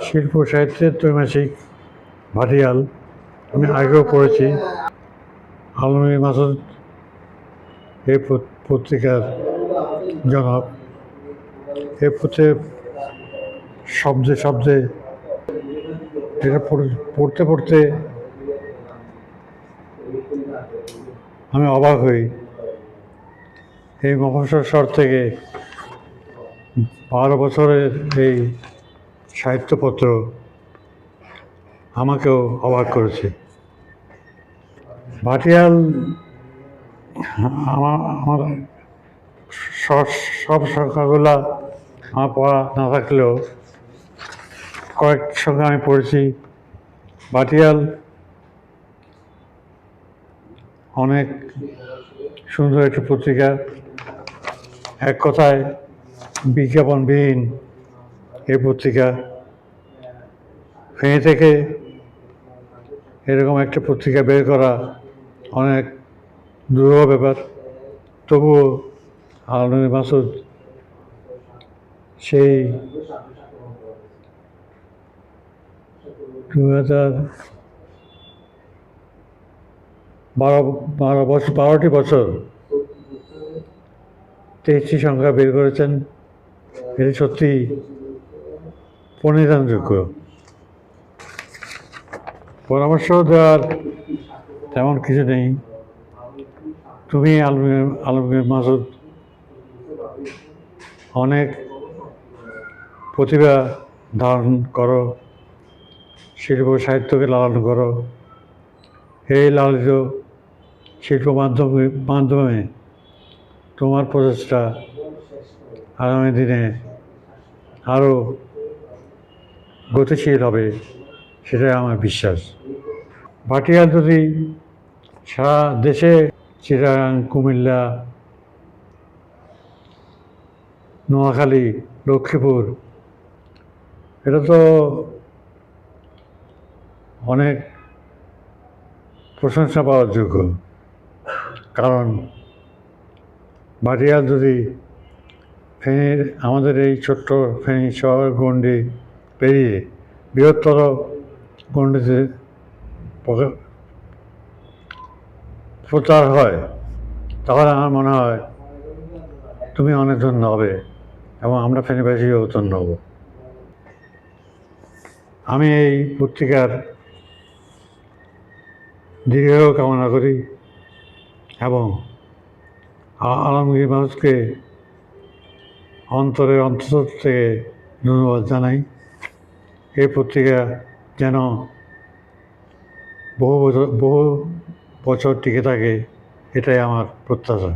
শিল্প সাহিত্যের ত্রৈমাসিক ভাটিয়াল আমি আগেও পড়েছি। আলমগীর মাসুদ এই পত্রিকার জনক। এ শব্দে শব্দে এটা পড়তে পড়তে আমি অবাক হই। এই মফস্বল শহর থেকে 12 বছরের এই সাহিত্যপত্র আমাকেও অবাক করেছে। ভাটিয়াল আমার সব সংখ্যাগুলা আমার পড়া না থাকলেও কয়েক সংখ্যা আমি পড়েছি। ভাটিয়াল অনেক সুন্দর একটি পত্রিকা। এক কথায় বিজ্ঞাপনবিহীন এই পত্রিকা। ফেনী থেকে এরকম একটা পত্রিকা বের করা অনেক দুরূহ ব্যাপার। তবুও আলমগীর মাসুদ সেই 12টি বছর 23টি সংখ্যা বের করেছেন। এটি সত্যি প্রণিধানযোগ্য। পরামর্শ দেওয়ার তেমন কিছু নেই। তুমি আলমগীর মাসুদ অনেক প্রতিভা ধারণ করো, শিল্প সাহিত্যকে লালন করো। এই লালিত শিল্প মাধ্যমে তোমার প্রচেষ্টা আগামী দিনে আরও গতিশীল হবে, সেটাই আমার বিশ্বাস। ভাটিয়াল যদি সারা দেশে, চিটাগাং, কুমিল্লা, নোয়াখালী, লক্ষ্মীপুর, এটা তো অনেক প্রশংসা পাওয়ার যোগ্য। কারণ ভাটিয়াল যদি ফেনীর, আমাদের এই ছোট্ট ফেনী শহর গণ্ডি পেরিয়ে বৃহত্তর গণ্ডিতে প্রচার হয়, তাহলে আমার মনে হয় তুমি অনেক ধন্য হবে এবং আমরা ফেনীবাসীও ধন্য হব। আমি এই পত্রিকার দীর্ঘ কামনা করি এবং আলমগীর মাসুদকে অন্তরের অন্তর থেকে ধন্যবাদ জানাই। এই পত্রিকা যেন বহু বছর টিকে থাকে, এটাই আমার প্রত্যাশা।